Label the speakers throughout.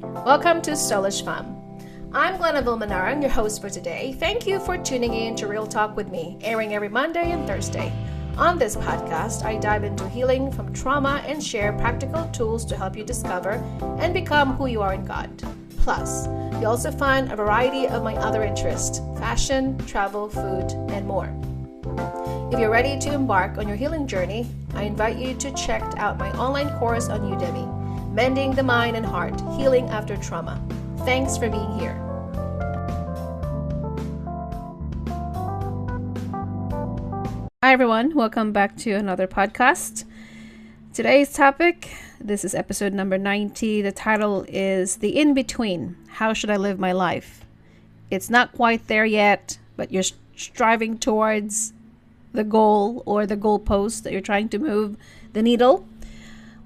Speaker 1: Welcome to Soulish Fam. I'm Glenna Vilmanarang, your host for today. Thank you for tuning in to Real Talk with me, airing every Monday and Thursday. On this podcast, I dive into healing from trauma and share practical tools to help you discover and become who you are in God. Plus, you also find a variety of my other interests: fashion, travel, food, and more. If you're ready to embark on your healing journey, I invite you to check out my online course on Udemy, Mending the Mind and Heart, Healing After Trauma. Thanks for being here. Hi everyone, welcome back to another podcast. Today's topic, this is episode number 90. The title is The In-Between. How should I live my life? It's not quite there yet, but you're striving towards the goal or the goalpost that you're trying to move the needle.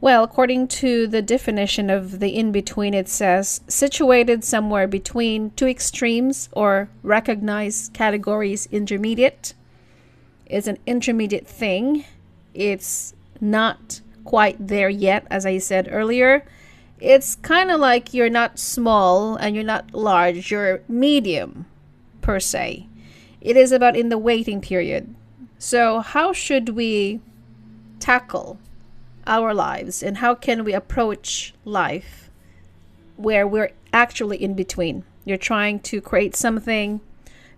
Speaker 1: Well, according to the definition of the in-between, it says situated somewhere between two extremes or recognized categories intermediate. It's an intermediate thing. It's not quite there yet, as I said earlier. It's kind of like you're not small and you're not large, you're medium per se. It is about in the waiting period. So how should we tackle our lives and how can we approach life where we're actually in between? You're trying to create something,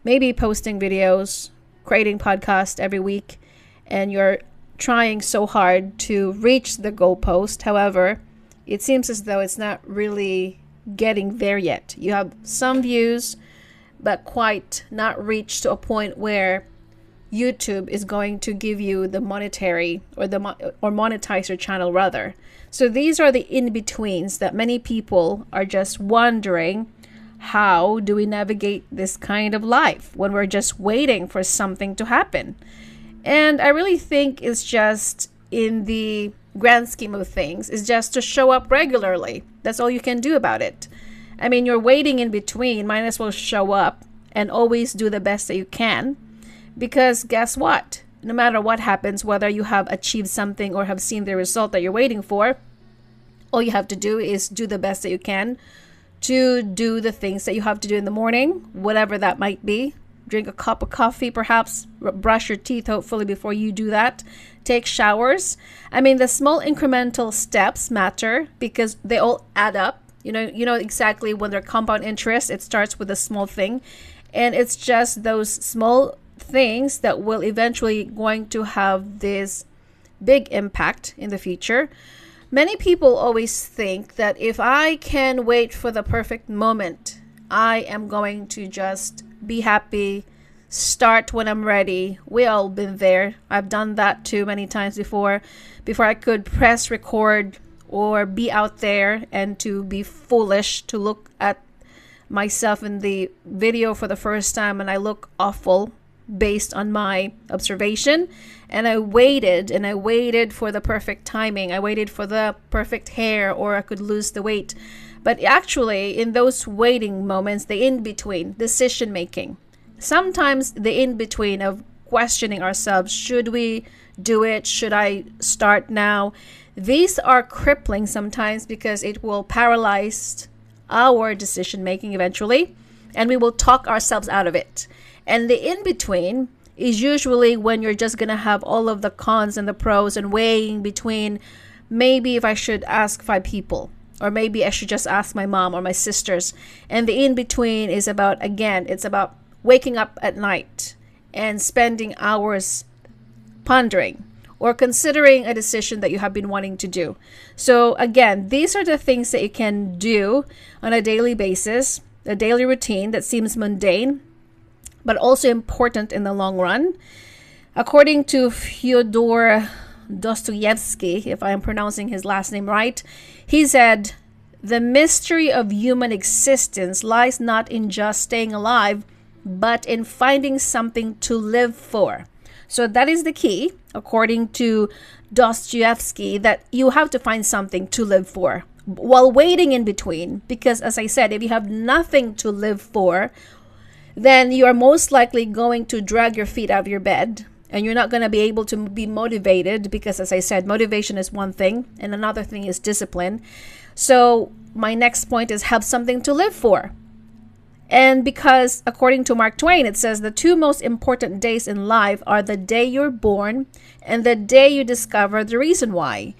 Speaker 1: maybe posting videos, creating podcasts every week, and you're trying so hard to reach the goalpost. However, it seems as though it's not really getting there yet. You have some views, but quite not reached to a point where YouTube is going to give you the monetary or monetize your channel rather. So these are the in-betweens that many people are just wondering, how do we navigate this kind of life when we're just waiting for something to happen? And I really think it's just, in the grand scheme of things, is just to show up regularly. That's all you can do about it. I mean, you're waiting in between, might as well show up and always do the best that you can. Because guess what? No matter what happens, whether you have achieved something or have seen the result that you're waiting for, all you have to do is do the best that you can to do the things that you have to do in the morning, whatever that might be. Drink a cup of coffee, perhaps brush your teeth, hopefully, before you do that. Take showers. I mean, the small incremental steps matter because they all add up. You know exactly when they're compound interest, it starts with a small thing. And it's just those small things that will eventually going to have this big impact in the future. Many people always think that if I can wait for the perfect moment, I am going to just be happy, start when I'm ready. We all been there. I've done that too many times before I could press record or be out there and to be foolish to look at myself in the video for the first time and I look awful based on my observation. And I waited for the perfect timing. I waited for the perfect hair, or I could lose the weight. But actually, in those waiting moments, the in-between, decision making, sometimes the in-between of questioning ourselves, should we do it? Should I start now? These are crippling sometimes because it will paralyze our decision making eventually, and we will talk ourselves out of it. And the in-between is usually when you're just going to have all of the cons and the pros and weighing between, maybe if I should ask 5 people, or maybe I should just ask my mom or my sisters. And the in-between is about, again, it's about waking up at night and spending hours pondering or considering a decision that you have been wanting to do. So again, these are the things that you can do on a daily basis, a daily routine that seems mundane, but also important in the long run. According to Fyodor Dostoevsky, if I am pronouncing his last name right, he said, "The mystery of human existence lies not in just staying alive, but in finding something to live for." So that is the key, according to Dostoevsky, that you have to find something to live for while waiting in between. Because as I said, if you have nothing to live for, then you are most likely going to drag your feet out of your bed and you're not going to be able to be motivated because, as I said, motivation is one thing and another thing is discipline. So my next point is have something to live for. And because according to Mark Twain, it says the two most important days in life are the day you're born and the day you discover the reason why.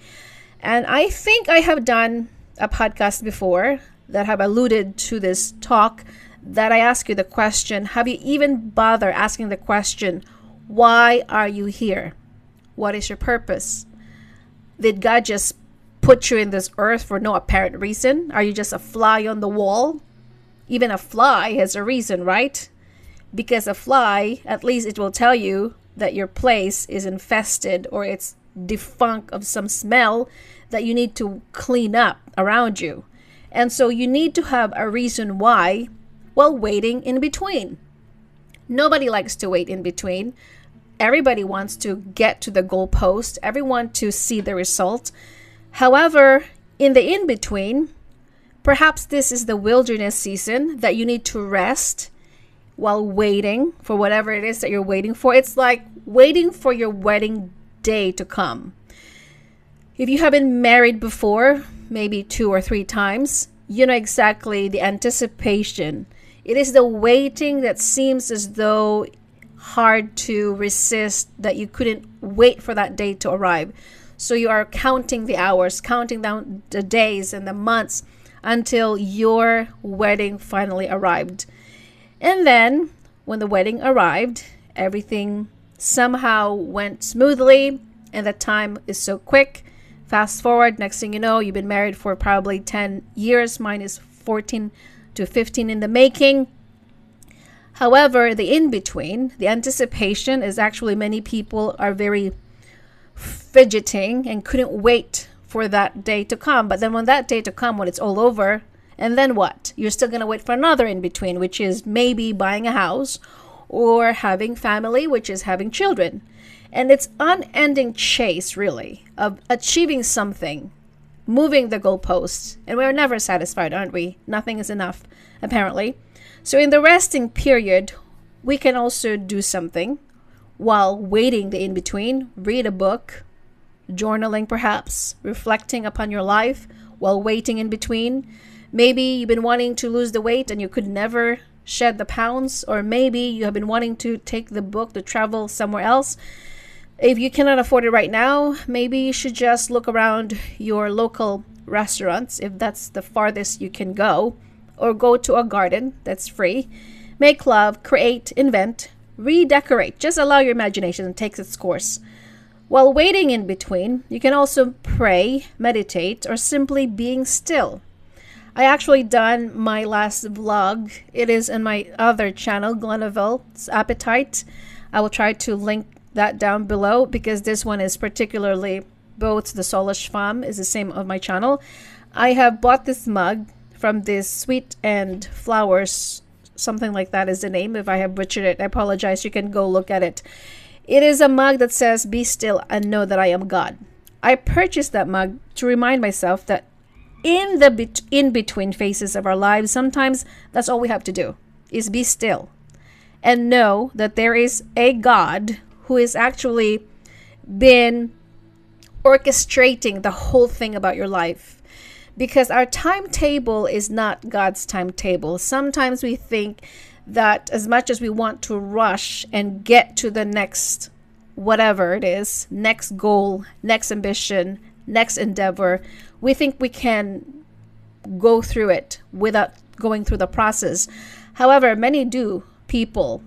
Speaker 1: And I think I have done a podcast before that have alluded to this talk, that I ask you the question, have you even bothered asking the question, why are you here? What is your purpose? Did God just put you in this earth for no apparent reason? Are you just a fly on the wall? Even a fly has a reason, right? Because a fly, at least it will tell you that your place is infested or it's defunct of some smell that you need to clean up around you. And so you need to have a reason why while waiting in between. Nobody likes to wait in between. Everybody wants to get to the goalpost. Everyone to see the result. However, in the in-between, perhaps this is the wilderness season that you need to rest while waiting for whatever it is that you're waiting for. It's like waiting for your wedding day to come. If you have been married before, maybe 2 or 3 times, you know exactly the anticipation. It is the waiting that seems as though hard to resist, that you couldn't wait for that day to arrive. So you are counting the hours, counting down the days and the months until your wedding finally arrived. And then when the wedding arrived, everything somehow went smoothly and the time is so quick. Fast forward, next thing you know, you've been married for probably 10 years. Mine is 14 to 15 in the making. However, the in-between, the anticipation is actually many people are very fidgeting and couldn't wait for that day to come. But then when that day to come, when it's all over, and then what? You're still going to wait for another in-between, which is maybe buying a house or having family, which is having children. And it's unending chase, really, of achieving something, moving the goalposts. And we're never satisfied, aren't we? Nothing is enough, apparently. So in the resting period, we can also do something while waiting the in-between. Read a book, journaling perhaps, reflecting upon your life while waiting in between. Maybe you've been wanting to lose the weight and you could never shed the pounds. Or maybe you have been wanting to take the book to travel somewhere else. If you cannot afford it right now, maybe you should just look around your local restaurants, if that's the farthest you can go, or go to a garden that's free. Make love, create, invent, redecorate. Just allow your imagination to take its course. While waiting in between, you can also pray, meditate, or simply being still. I actually done my last vlog. It is in my other channel, Glenaville's Appetite. I will try to link that down below because this one is particularly, both the Solish Farm is the same of my channel. I have bought this mug from this Sweet and Flowers, something like that is the name. If I have butchered it, I apologize. You can go look at it. It is a mug that says, "Be still and know that I am God." I purchased that mug to remind myself that in the in-between phases of our lives, sometimes that's all we have to do is be still and know that there is a God who has actually been orchestrating the whole thing about your life. Because our timetable is not God's timetable. Sometimes we think that as much as we want to rush and get to the next whatever it is, next goal, next ambition, next endeavor, we think we can go through it without going through the process. However, many people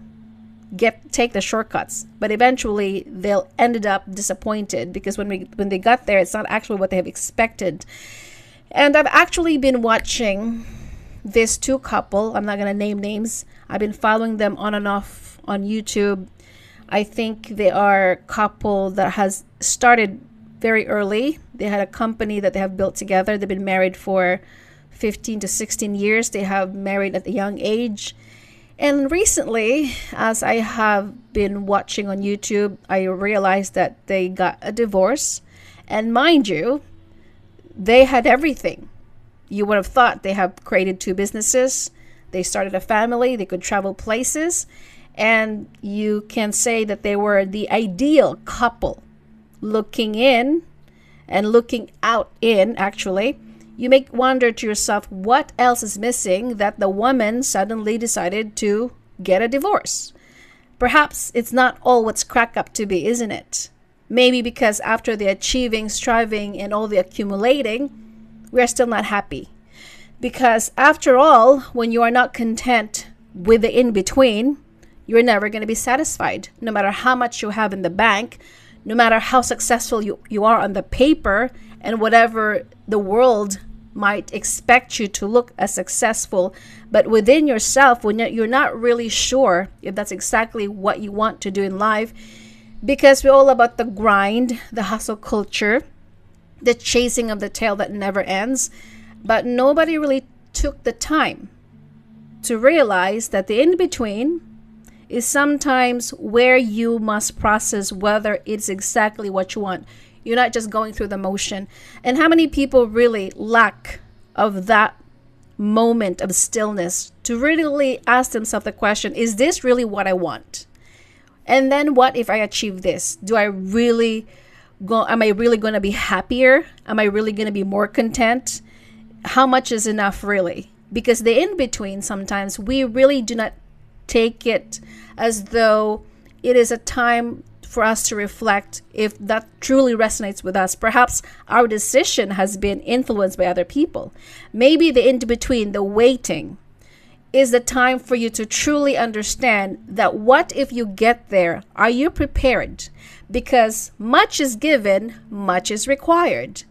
Speaker 1: take the shortcuts, but eventually they'll ended up disappointed because when they got there, it's not actually what they have expected. And I've actually been watching this 2 couple. I'm not going to name names. I've been following them on and off on YouTube. I think they are a couple that has started very early. They had a company that they have built together. They've been married for 15 to 16 years. They have married at a young age. And recently, as I have been watching on YouTube, I realized that they got a divorce. And mind you, they had everything. You would have thought they have created 2 businesses. They started a family. They could travel places. And you can say that they were the ideal couple. Looking in and looking out in, actually, you may wonder to yourself, what else is missing that the woman suddenly decided to get a divorce? Perhaps it's not all what's cracked up to be, isn't it? Maybe because after the achieving, striving, and all the accumulating, we are still not happy. Because after all, when you are not content with the in-between, you're never going to be satisfied. No matter how much you have in the bank, no matter how successful you are on the paper, and whatever the world might expect you to look as successful, but within yourself, when you're not really sure if that's exactly what you want to do in life, because we're all about the grind, the hustle culture, the chasing of the tail that never ends, but nobody really took the time to realize that the in-between is sometimes where you must process whether it's exactly what you want. You're not just going through the motion. And how many people really lack of that moment of stillness to really ask themselves the question, is this really what I want? And then what if I achieve this? Am I really going to be happier? Am I really going to be more content? How much is enough really? Because the in-between, sometimes we really do not take it as though it is a time for us to reflect if that truly resonates with us. Perhaps our decision has been influenced by other people. Maybe the in-between, the waiting, is the time for you to truly understand that what if you get there? Are you prepared? Because much is given, much is required.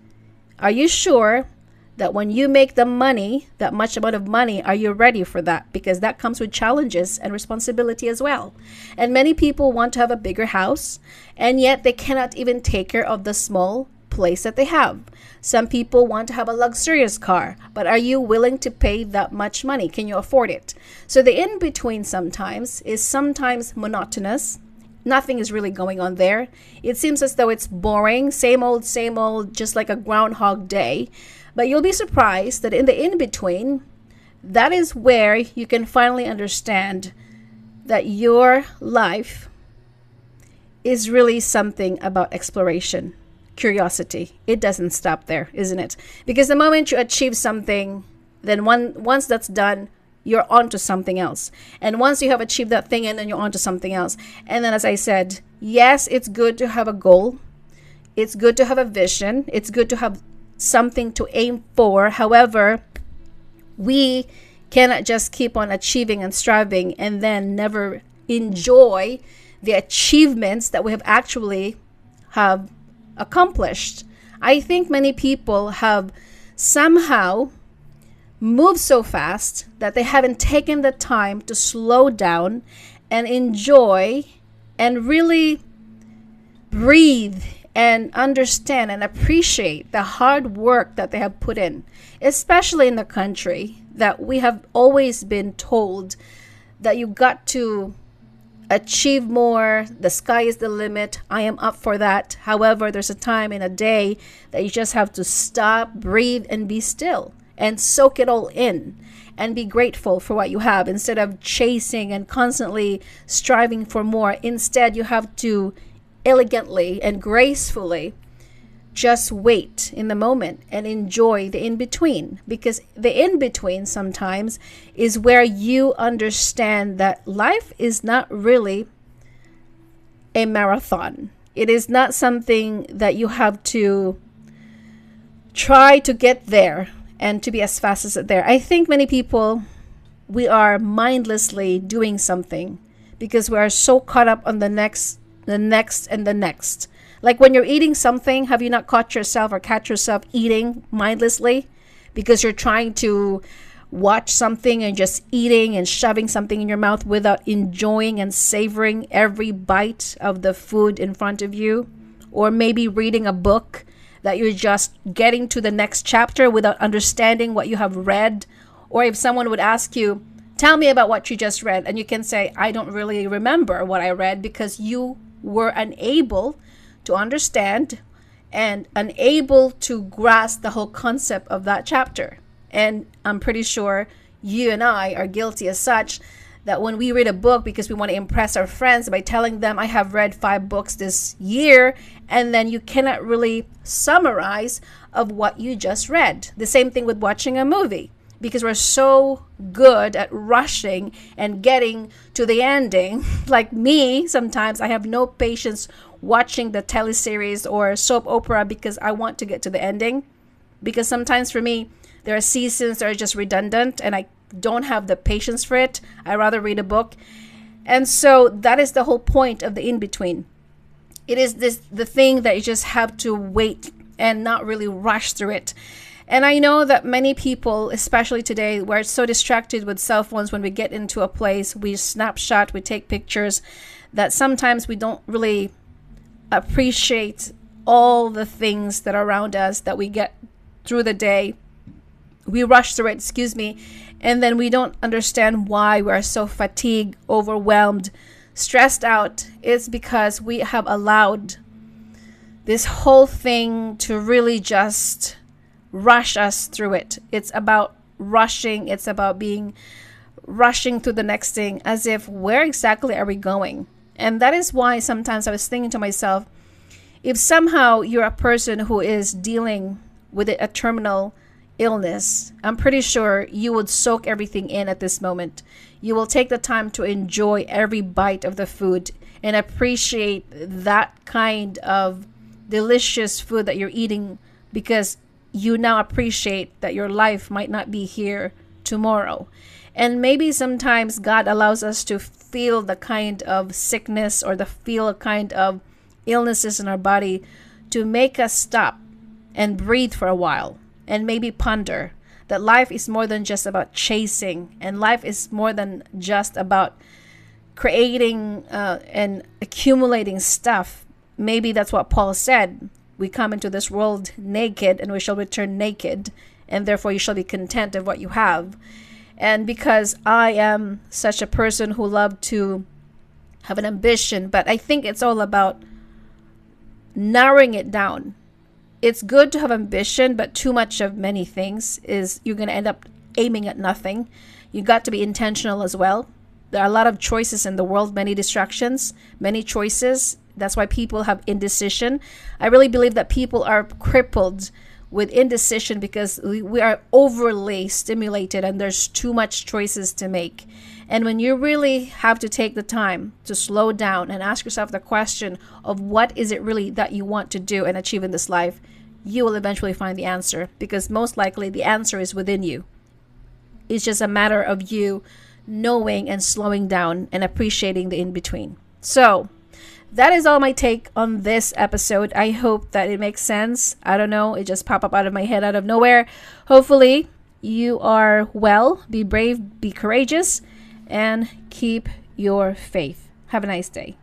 Speaker 1: Are you sure that when you make the money, that much amount of money, are you ready for that? Because that comes with challenges and responsibility as well. And many people want to have a bigger house, and yet they cannot even take care of the small place that they have. Some people want to have a luxurious car, but are you willing to pay that much money? Can you afford it? So the in-between sometimes is sometimes monotonous. Nothing is really going on there. It seems as though it's boring, same old, just like a Groundhog Day. But you'll be surprised that in the in-between, that is where you can finally understand that your life is really something about exploration, curiosity. It doesn't stop there, isn't it? Because the moment you achieve something, then once that's done, you're on to something else. And once you have achieved that thing, and then you're on to something else. And then, as I said, yes, it's good to have a goal. It's good to have a vision. It's good to have something to aim for. However, we cannot just keep on achieving and striving and then never enjoy the achievements that we have accomplished. I think many people have somehow moved so fast that they haven't taken the time to slow down and enjoy and really breathe and understand and appreciate the hard work that they have put in, especially in the country that we have always been told that you got to achieve more, the sky is the limit, I am up for that. However, there's a time in a day that you just have to stop, breathe, and be still and soak it all in and be grateful for what you have instead of chasing and constantly striving for more. Instead, you have to elegantly and gracefully just wait in the moment and enjoy the in-between, because the in-between sometimes is where you understand that life is not really a marathon. It is not something that you have to try to get there and to be as fast as it there. I think many people, we are mindlessly doing something because we are so caught up on the next. Like when you're eating something, have you not caught yourself or catch yourself eating mindlessly because you're trying to watch something and just eating and shoving something in your mouth without enjoying and savoring every bite of the food in front of you? Or maybe reading a book that you're just getting to the next chapter without understanding what you have read. Or if someone would ask you, tell me about what you just read, and you can say, I don't really remember what I read, because you were unable to understand and unable to grasp the whole concept of that chapter. And I'm pretty sure you and I are guilty as such, that when we read a book because we want to impress our friends by telling them I have read 5 books this year, and then you cannot really summarize of what you just read. The same thing with watching a movie, because we're so good at rushing and getting to the ending. Like me, sometimes I have no patience watching the teleseries or soap opera because I want to get to the ending. Because sometimes for me, there are seasons that are just redundant and I don't have the patience for it. I rather read a book. And so that is the whole point of the in-between. It is the thing that you just have to wait and not really rush through it. And I know that many people, especially today, we're so distracted with cell phones. When we get into a place, we snapshot, we take pictures, that sometimes we don't really appreciate all the things that are around us that we get through the day. We rush through it, and then we don't understand why we are so fatigued, overwhelmed, stressed out. It's because we have allowed this whole thing to really just rush us through it. It's about rushing. It's about rushing through the next thing as if, where exactly are we going? And that is why sometimes I was thinking to myself, if somehow you're a person who is dealing with a terminal illness, I'm pretty sure you would soak everything in at this moment. You will take the time to enjoy every bite of the food and appreciate that kind of delicious food that you're eating, because you now appreciate that your life might not be here tomorrow. And maybe sometimes God allows us to feel the kind of sickness or feel a kind of illnesses in our body to make us stop and breathe for a while and maybe ponder that life is more than just about chasing, and life is more than just about creating and accumulating stuff. Maybe that's what Paul said. We come into this world naked and we shall return naked, and therefore you shall be content of what you have. And because I am such a person who loved to have an ambition, but I think it's all about narrowing it down. It's good to have ambition, but too much of many things is you're going to end up aiming at nothing. You got to be intentional as well. There are a lot of choices in the world, many distractions, many choices. That's why people have indecision. I really believe that people are crippled with indecision because we are overly stimulated and there's too much choices to make. And when you really have to take the time to slow down and ask yourself the question of what is it really that you want to do and achieve in this life, you will eventually find the answer, because most likely the answer is within you. It's just a matter of you knowing and slowing down and appreciating the in-between. So that is all my take on this episode. I hope that it makes sense. I don't know. It just popped up out of my head out of nowhere. Hopefully you are well. Be brave, be courageous, and keep your faith. Have a nice day.